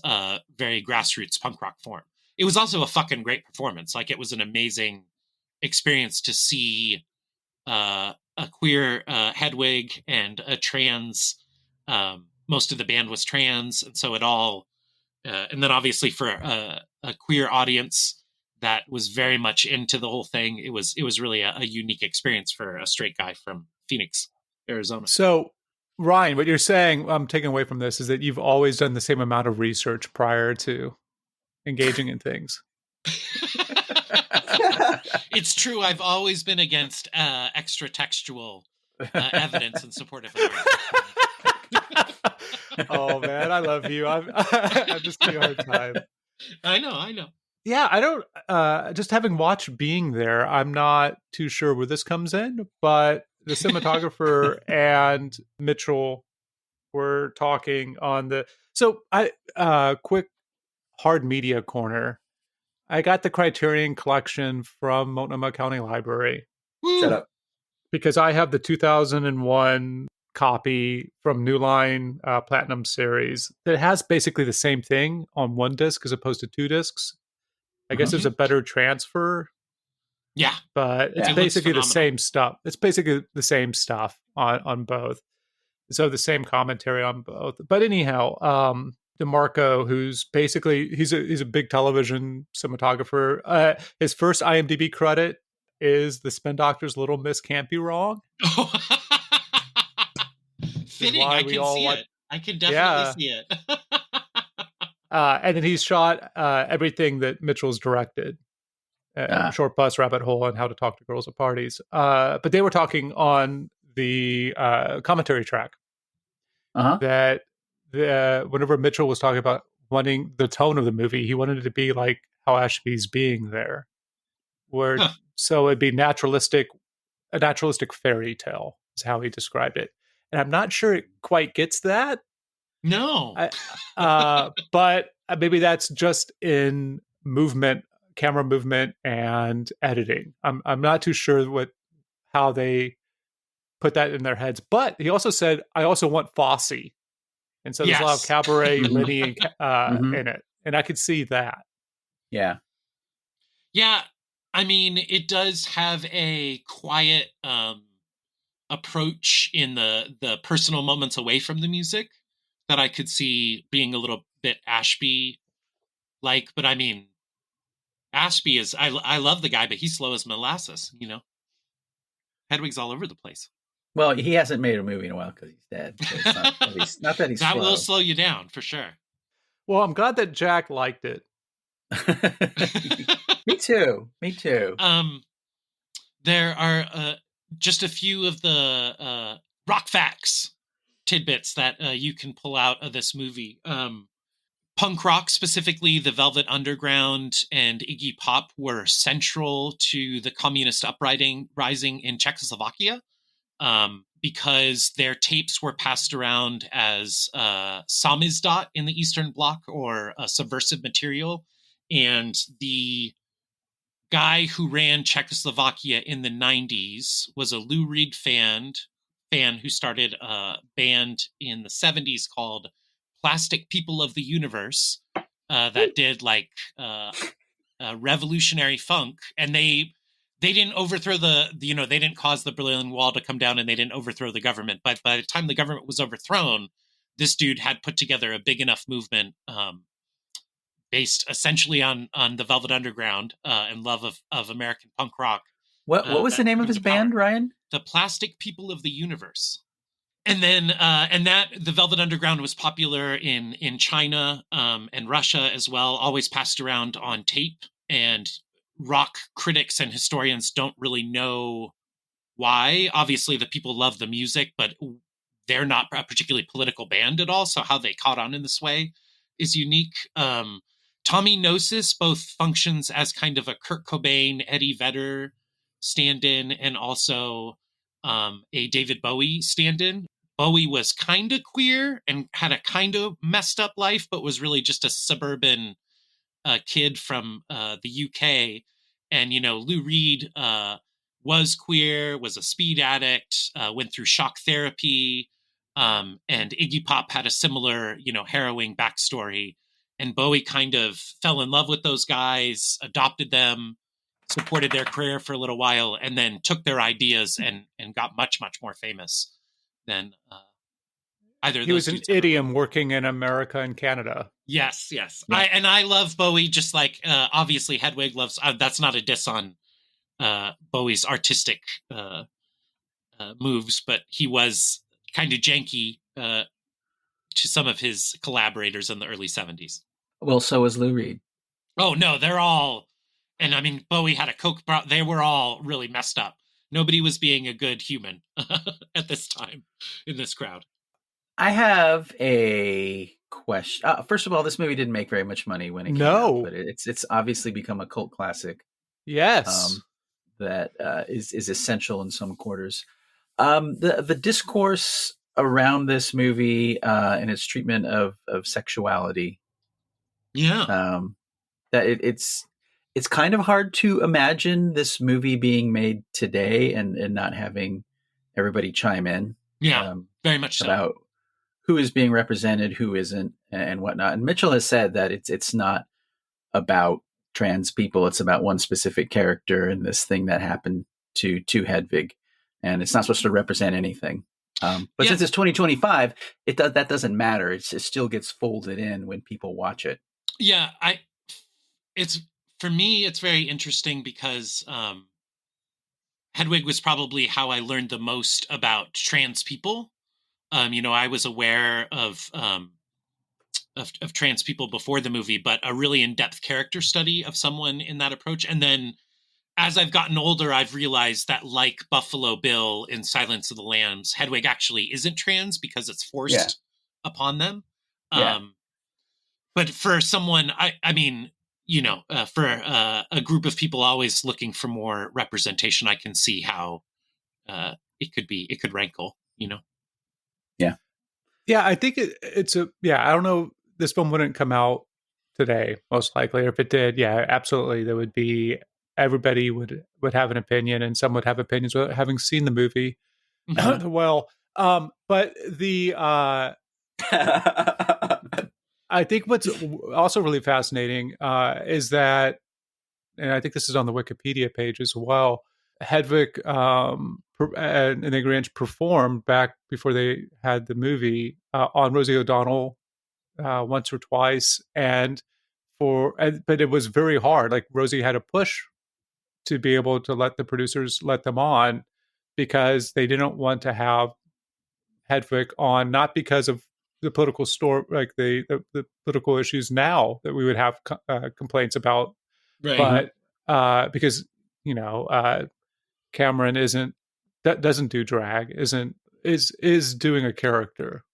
very grassroots punk rock form. It was also a fucking great performance. Like, it was an amazing experience to see a queer Hedwig and a trans. Most of the band was trans, and so it all. And then obviously for a queer audience that was very much into the whole thing, it was really a unique experience for a straight guy from Phoenix, Arizona. So, Ryan, what you're saying, I'm taking away from this, is that you've always done the same amount of research prior to engaging in things. It's true. I've always been against extra textual evidence in support of it. Oh man, I love you. I'm just giving you a hard time. I know. Yeah, I don't. Just having watched Being There, I'm not too sure where this comes in, but the cinematographer and Mitchell were talking on the. So quick hard media corner. I got the Criterion Collection from Multnomah County Library. Woo! Shut up. Because I have the 2001 copy from New Line Platinum Series that has basically the same thing on one disc as opposed to two discs. I guess there's a better transfer. Yeah. But it's basically the same stuff. It's basically the same stuff on both. So the same commentary on both. But anyhow, DeMarco, who's basically, he's a big television cinematographer. His first IMDb credit is The Spin Doctor's Little Miss Can't Be Wrong. Fitting, I can see it. I can definitely see it. And then he's shot everything that Mitchell's directed. Short Bus, Rabbit Hole, and How to Talk to Girls at Parties. But they were talking on the commentary track that whenever Mitchell was talking about wanting the tone of the movie, he wanted it to be like How Ashby's Being There. So it'd be a naturalistic fairy tale is how he described it. And I'm not sure it quite gets that. No. But maybe that's just in movement, camera movement, and editing. I'm not too sure how they put that in their heads. But he also said, I also want Fosse. And so there's a lot of cabaret, Lenny, in it. And I could see that. Yeah. Yeah. I mean, it does have a quiet approach in the personal moments away from the music that I could see being a little bit Ashby-like. But I mean, Ashby is, I love the guy, but he's slow as molasses, Hedwig's all over the place. Well, he hasn't made a movie in a while because he's dead. So it's not that he's that slow. will slow you down for sure. Well, I'm glad that Jack liked it. Me too. There are just a few of the rock facts tidbits that you can pull out of this movie. Punk rock, specifically the Velvet Underground and Iggy Pop, were central to the communist uprising in Czechoslovakia because their tapes were passed around as samizdat in the Eastern Bloc, or subversive material. And the guy who ran Czechoslovakia in the 90s was a Lou Reed fan who started a band in the 70s called Plastic People of the Universe that did like revolutionary funk. And they didn't overthrow they didn't cause the Berlin Wall to come down, and they didn't overthrow the government. But by the time the government was overthrown, this dude had put together a big enough movement based essentially on the Velvet Underground and love of American punk rock. What was the name of his band, Ryan? The Plastic People of the Universe. And then the Velvet Underground was popular in China and Russia as well, always passed around on tape. And rock critics and historians don't really know why. Obviously, the people love the music, but they're not a particularly political band at all. So how they caught on in this way is unique. Tommy Gnosis both functions as kind of a Kurt Cobain, Eddie Vedder stand-in, and also a David Bowie stand-in. Bowie was kind of queer and had a kind of messed up life, but was really just a suburban kid from the UK. And, Lou Reed was queer, was a speed addict, went through shock therapy. And Iggy Pop had a similar, harrowing backstory. And Bowie kind of fell in love with those guys, adopted them, supported their career for a little while, and then took their ideas and got much, much more famous than either of those. He was an idiom working in America and Canada. Yes. Yeah. I love Bowie, just like obviously Hedwig loves. That's not a diss on Bowie's artistic moves, but he was kind of janky to some of his collaborators in the early 70s. Well, so was Lou Reed. Oh no, they're all, and I mean Bowie had a coke. They were all really messed up. Nobody was being a good human at this time in this crowd. I have a question. First of all, this movie didn't make very much money when it came out, but it's obviously become a cult classic. Yes, that is essential in some quarters. The discourse around this movie and its treatment of sexuality. Yeah, that it's kind of hard to imagine this movie being made today and not having everybody chime in. Yeah, very much so. About who is being represented, who isn't, and whatnot. And Mitchell has said that it's not about trans people; it's about one specific character and this thing that happened to Hedwig, and it's not supposed to represent anything. But since it's 2025, that doesn't matter. It still gets folded in when people watch it. Yeah, for me, it's very interesting because Hedwig was probably how I learned the most about trans people. I was aware of trans people before the movie, but a really in-depth character study of someone in that approach. And then as I've gotten older, I've realized that, like Buffalo Bill in Silence of the Lambs, Hedwig actually isn't trans because it's forced upon them. But for someone, for a group of people always looking for more representation, I can see how it could rankle, Yeah, I think I don't know. This film wouldn't come out today, most likely. Or if it did, yeah, absolutely. There would be, everybody would have an opinion, and some would have opinions without having seen the movie. Mm-hmm. Well, but I think what's also really fascinating is that, and I think this is on the Wikipedia page as well, Hedwig and the Grinch performed back before they had the movie on Rosie O'Donnell once or twice, but it was very hard. Like Rosie had to push to be able to let the producers let them on because they didn't want to have Hedwig on, not because of the political like the political issues now that we would have complaints about, right. But because Cameron doesn't do drag, is doing a character.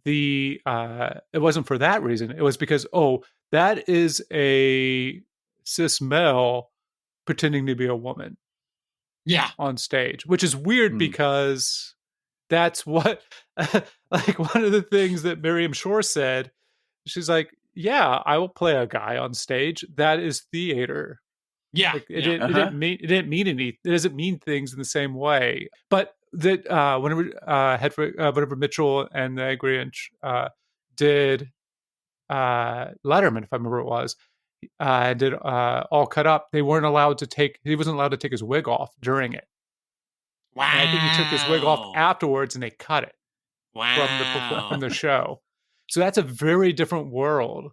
It wasn't for that reason. It was because that is a cis male pretending to be a woman. Yeah, on stage, which is weird because that's what like one of the things that Miriam Shore said. She's like, yeah, I will play a guy on stage. That is theater. Yeah, like, it didn't mean anything. It doesn't mean things in the same way. But that whenever Mitchell and the Grinch did Letterman, if I remember it was, did All Cut Up, he wasn't allowed to take his wig off during it. Wow. And I think he took his wig off afterwards and they cut it from the show. So that's a very different world.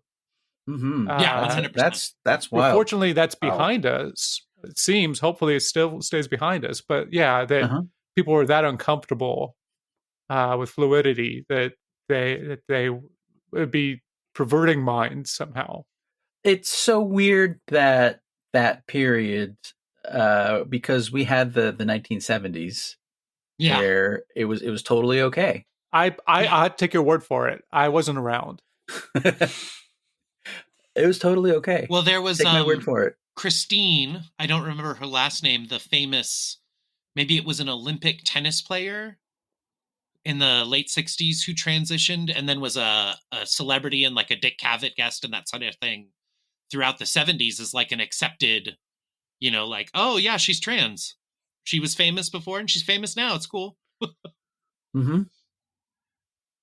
Mm-hmm. Yeah, 100%. That's wild. Fortunately, that's behind us. It seems. Hopefully, it still stays behind us. But yeah, that people were that uncomfortable with fluidity that they would be perverting minds somehow. It's so weird that period because we had the 1970s where it was totally okay. I'd take your word for it. I wasn't around. It was totally okay. Well, there was Take my word for it. Christine. I don't remember her last name. The famous, maybe it was an Olympic tennis player in the late 60s who transitioned and then was a celebrity and like a Dick Cavett guest and that sort of thing throughout the 70s is like an accepted, like, oh yeah, she's trans. She was famous before and she's famous now. It's cool. Mm-hmm.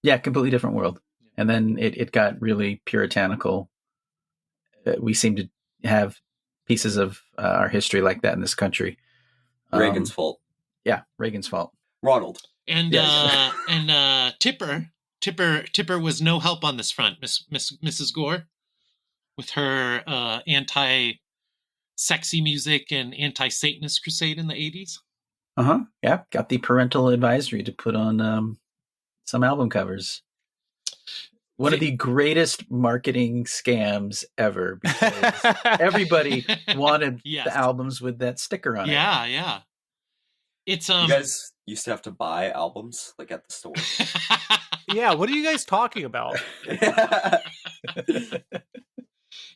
Yeah, completely different world. And then it got really puritanical. We seem to have pieces of our history like that in this country. Reagan's fault. Yeah, Reagan's fault. Ronald. And Yes. and Tipper was no help on this front, Mrs. Gore, with her anti-sexy music and anti-Satanist crusade in the 80s. Yeah, got the parental advisory to put on some album covers. One of the greatest marketing scams ever, because everybody wanted Yes. the albums with that sticker on it. Yeah. It's You guys used to have to buy albums like at the store. Yeah, what are you guys talking about?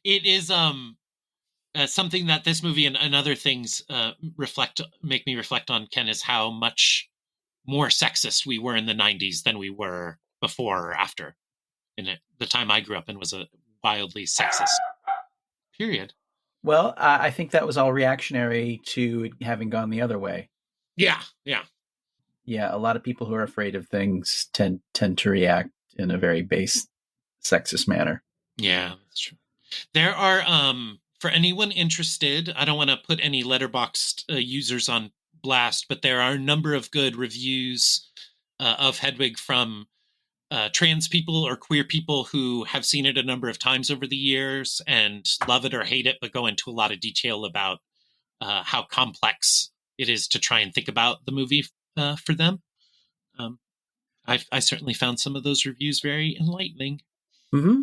it is something that this movie and other things make me reflect on, Ken, is how much more sexist we were in the 90s than we were before or after. In it, the time I grew up in was a wildly sexist period. Well, I think that was all reactionary to it having gone the other way. Yeah. Yeah, a lot of people who are afraid of things tend to react in a very base, sexist manner. Yeah, that's true. There are, for anyone interested, I don't want to put any Letterboxd users on blast, but there are a number of good reviews of Hedwig from trans people or queer people who have seen it a number of times over the years and love it or hate it, but go into a lot of detail about how complex it is to try and think about the movie for them. I certainly found some of those reviews very enlightening. Mm-hmm.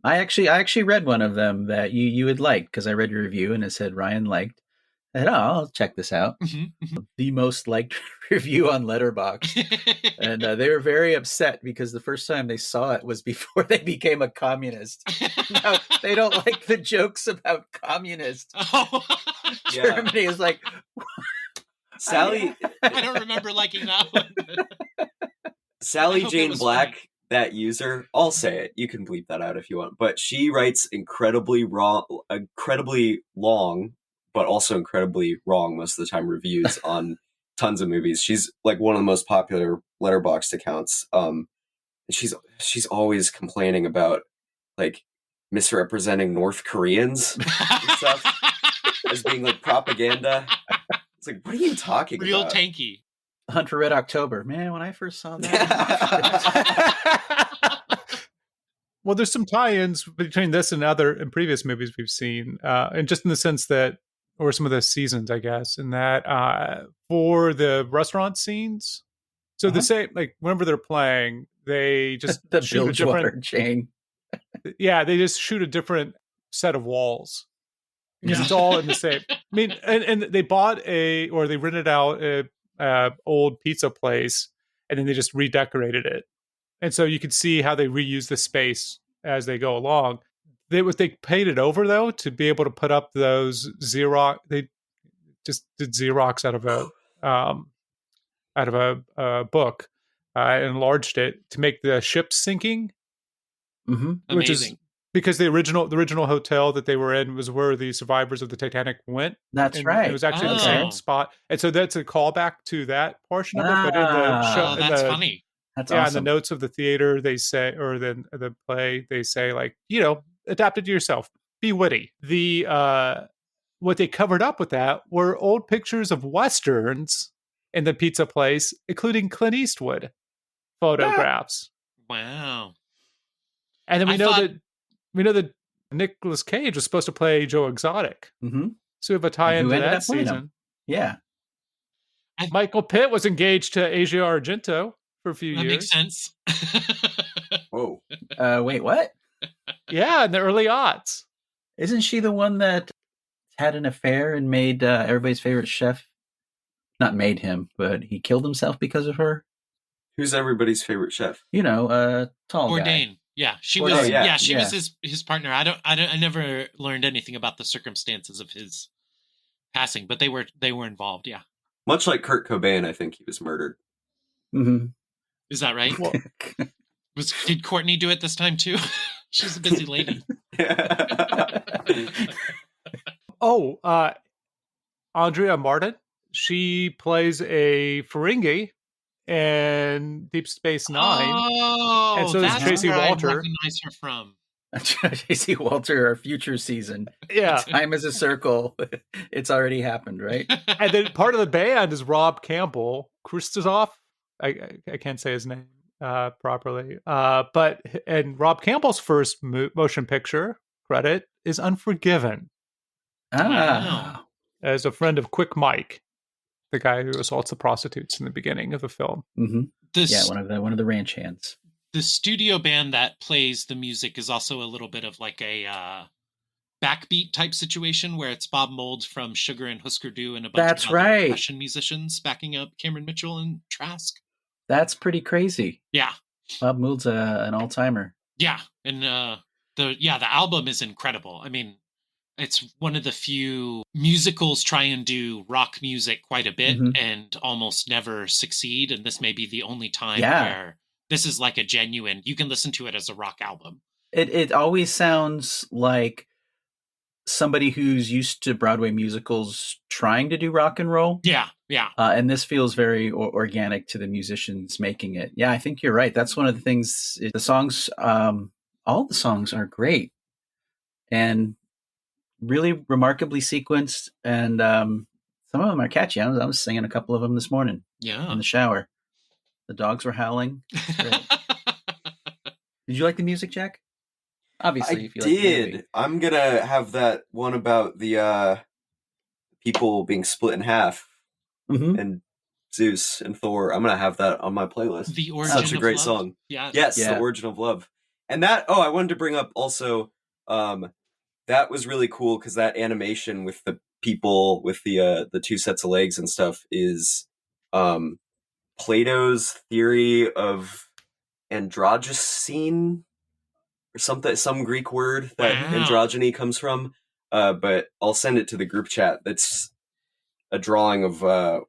I actually read one of them that you had liked, because I read your review and it said Ryan liked. I said, I'll check this out. Mm-hmm. The most liked review on Letterboxd. And they were very upset because the first time they saw it was before they became a communist. Now, they don't like the jokes about communist. Oh. Germany is like... Sally... I don't remember liking that one. Sally Jane Black, that user, I'll say it. You can bleep that out if you want. But she writes incredibly long, but also incredibly wrong most of the time reviews on tons of movies. She's like one of the most popular Letterboxd accounts. And she's always complaining about like misrepresenting North Koreans and stuff as being like propaganda. It's like, what are you talking Real about? tanky. Hunt for Red October. Man, when I first saw that... Well, there's some tie-ins between this and previous movies we've seen, and just in the sense that, or some of the seasons, I guess, in that for the restaurant scenes, so the same, like whenever they're playing, they just the shoot a different chain. Yeah, they just shoot a different set of walls because it's all in the same. I mean, and they bought they rented out a old pizza place, and then they just redecorated it. And so you could see how they reuse the space as they go along. They paid it over, though, to be able to put up those Xerox. They just did Xerox out of a book and enlarged it to make the ship sinking. Mm-hmm. Which is because the original hotel that they were in was where the survivors of the Titanic went. That's right. It was actually the same spot. And so that's a callback to that portion of it. But in the show, that's funny. That's awesome. In the notes of the theater, they say, or the play, they say, like, adapt it to yourself. Be witty. What they covered up with that were old pictures of Westerns in the pizza place, including Clint Eastwood photographs. Wow. And then we know that Nicolas Cage was supposed to play Joe Exotic. Mm-hmm. So we have a tie into that season. Yeah. Michael Pitt was engaged to Asia Argento for a few years. That makes sense. Whoa. Wait, what? Yeah, in the early aughts. Isn't she the one that had an affair and made everybody's favorite chef? Not made him, but he killed himself because of her. Who's everybody's favorite chef? Tall Bourdain. guy. Yeah, she Or- was. Oh, yeah. She was his partner. I never learned anything about the circumstances of his passing, but they were involved. Yeah, Much like Kurt Cobain, I think he was murdered. Mm-hmm. is that right? Well, Did Courtney do it this time too? She's a busy lady. Andrea Martin. She plays a Ferengi in Deep Space Nine. Oh, And so is that's Tracy where Walter. I recognize her from. JC Walter, our future season. Yeah. Time is a circle. It's already happened, right? And then part of the band is Rob Campbell, Kristoff. I can't say his name properly. And Rob Campbell's first motion picture credit is Unforgiven, Ah. as a friend of Quick Mike, the guy who assaults the prostitutes in the beginning of the film. Mm-hmm. This, Yeah, one of the ranch hands. the studio band that plays the music is also a little bit of like a backbeat type situation where it's Bob Mould from Sugar and Husker Du and a bunch That's of other right. percussion musicians backing up Cameron Mitchell and Trask. That's pretty crazy. Yeah, Bob Mould's an all-timer. yeah, and the album is incredible. I mean, it's one of the few musicals try and do rock music quite a bit Mhm. and almost never succeed. And this may be the only time Yeah. where this is like a genuine, you can listen to it as a rock album. It always sounds like somebody who's used to Broadway musicals trying to do rock and roll. Yeah, yeah. And this feels very organic to the musicians making it. Yeah, I think you're right. That's one of the things. The songs, all the songs are great and really remarkably sequenced. And some of them are catchy. I was singing a couple of them this morning Yeah. in the shower. The dogs were howling. Great. Did you like the music, Jack? Obviously, I if you like the movie. did. I'm gonna have that one about the people being split in half Mhm. and Zeus and Thor. I'm gonna have that on my playlist. The Origin Such a of great Love? song. Yeah. Yes, Yeah. The Origin of Love. And that, I wanted to bring up also, that was really cool because that animation with the people with the two sets of legs and stuff is Plato's theory of androgyne or something, some Greek word that Wow. androgyny comes from. But I'll send it to the group chat. That's a drawing of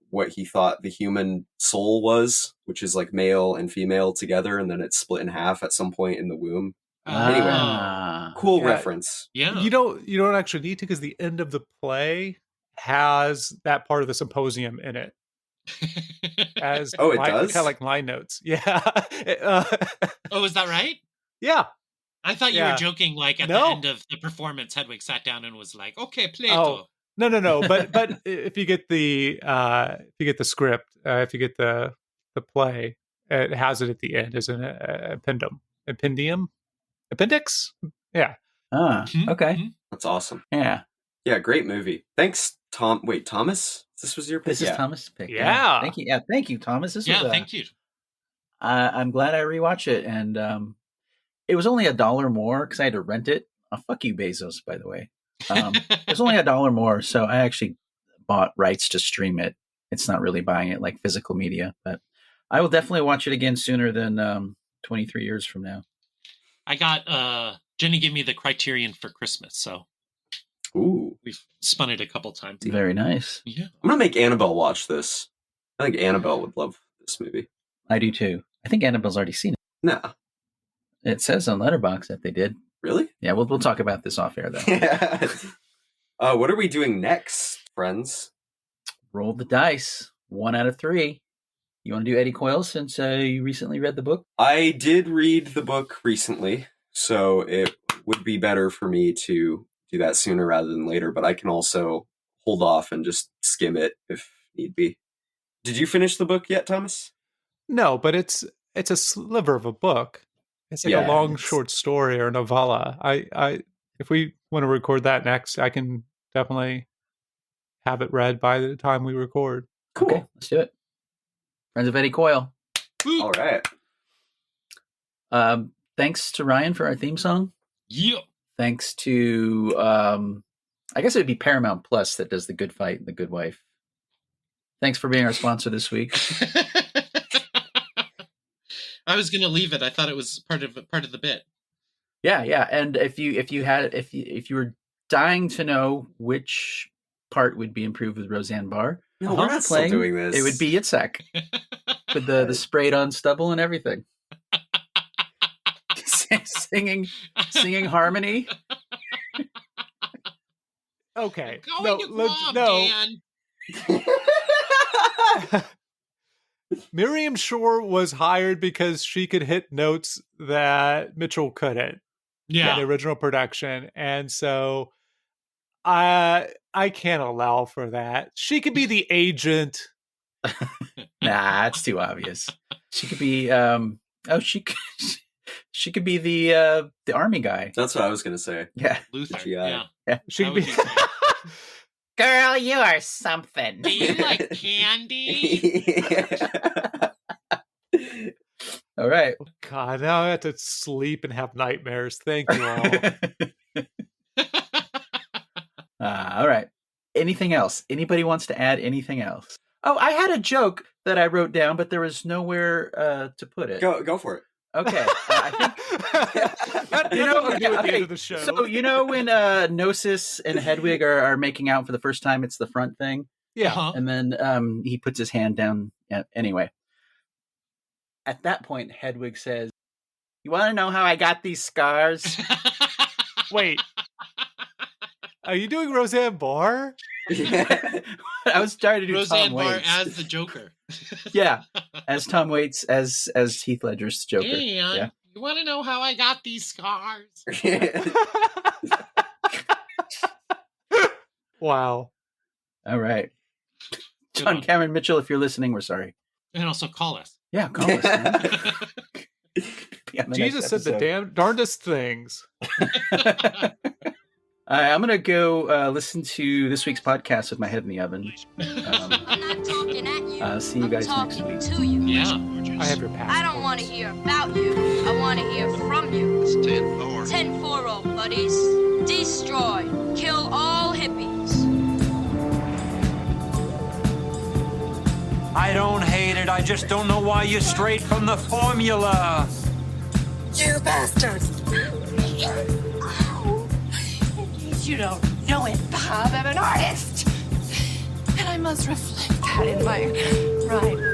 what he thought the human soul was, which is like male and female together, and then it's split in half at some point in the womb. Anyway. Ah. Cool Yeah. reference. Yeah. You don't actually need to, because the end of the play has that part of the symposium in it. As Oh, it kind does? of like line notes. Yeah. Oh, is that right? Yeah. I thought you Yeah. were joking. Like at the No. end of the performance, Hedwig sat down and was like, "Okay, Plato." No. But if you get the script, if you get the play, it has it at the end as an appendix. Yeah. Ah, Mhm, okay. mhm. That's awesome. Yeah. Yeah, great movie. Thanks, Tom. Wait, Thomas? This was your pick? This is Yeah. Thomas' pick. Yeah. Thank you. Yeah, thank you, Thomas. This Yeah, was thank you. I'm glad I rewatched it, and it was only $1 more because I had to rent it. Oh, fuck you, Bezos, by the way. It was only $1 more, so I actually bought rights to stream it. It's not really buying it like physical media, but I will definitely watch it again sooner than 23 years from now. I got Jenny gave me the Criterion for Christmas, so Ooh. we've spun it a couple times. Very nice. Yeah. I'm going to make Annabelle watch this. I think Annabelle would love this movie. I do too. I think Annabelle's already seen it. Nah. It says on Letterboxd that they did. Really? Yeah, we'll talk about this off air though. What are we doing next, friends? Roll the dice. 1 out of 3. You want to do Eddie Coyle since you recently read the book? I did read the book recently, so it would be better for me to do that sooner rather than later, but I can also hold off and just skim it if need be. Did you finish the book yet, Thomas? No, but it's a sliver of a book. It's like Yeah, a long it's- short story or novella. I if we want to record that next, I can definitely have it read by the time we record. Cool. Okay, let's do it. Friends of Eddie Coyle. All right. Thanks to Ryan for our theme song. Yeah. Thanks to, I guess it would be Paramount Plus that does The Good Fight and The Good Wife. Thanks for being our sponsor this week. I was gonna leave it. I thought it was part of the bit. Yeah. And if you were dying to know which part would be improved with Roseanne Barr, No, we're not still doing this. It would be Yitzhak with the sprayed on stubble and everything. singing harmony. Okay. Going to Guam, Dan. Miriam Shore was hired because she could hit notes that Mitchell couldn't in the original production. And so I can't allow for that. She could be the agent. Nah, it's too obvious. She could be she could be the army guy. That's what I was gonna say. Yeah. Luther. Yeah. She could be Girl, you are something. Do you like candy? All right. God, now I have to sleep and have nightmares. Thank you all. All right. Anything else? Anybody wants to add anything else? Oh, I had a joke that I wrote down, but there was nowhere to put it. Go for it. Okay. I think At the end of the show. So when Gnosis and Hedwig are making out for the first time, it's the front thing. Yeah. And then he puts his hand down. Anyway. At that point, Hedwig says, "You want to know how I got these scars?" Wait. Are you doing Roseanne Barr? I was trying to do Roseanne Tom Barr Waits. as the Joker. Yeah, as Tom Waits, as Heath Ledger's Joker. And you want to know how I got these scars? Wow. All right. John Cameron Mitchell, if you're listening, we're sorry. And also call us. Yeah, call us. Jesus said the darndest things. I'm going to go listen to this week's podcast with my head in the oven. I'm not talking at you. See you guys I'm next talking week. to you. Yeah. I have your passport. I don't want to hear about you. I want to hear from you. It's 10-4. 10-4, oh, buddies. Destroy. Kill all hippies. I don't hate it. I just don't know why you're straight from the formula. You bastards! You don't know it, Bob. I'm an artist. And I must reflect that in my rhyme.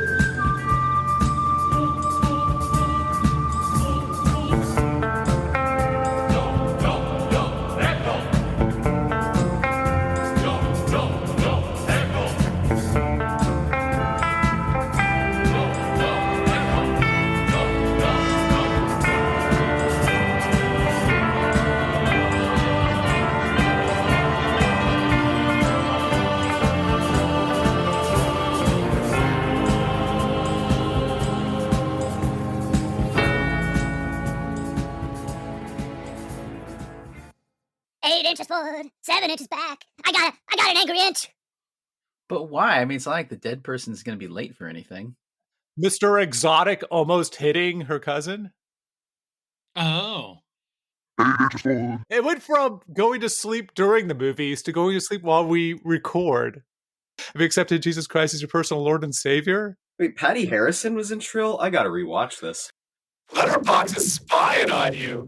Forward, 7 inches back. I got an angry inch. But why? I mean, it's not like the dead person's going to be late for anything. Mr. Exotic almost hitting her cousin. Oh. It went from going to sleep during the movies to going to sleep while we record. Have you accepted Jesus Christ as your personal Lord and Savior? Wait, Patty Harrison was in Trill? I gotta rewatch this. Letterboxd is spying on you.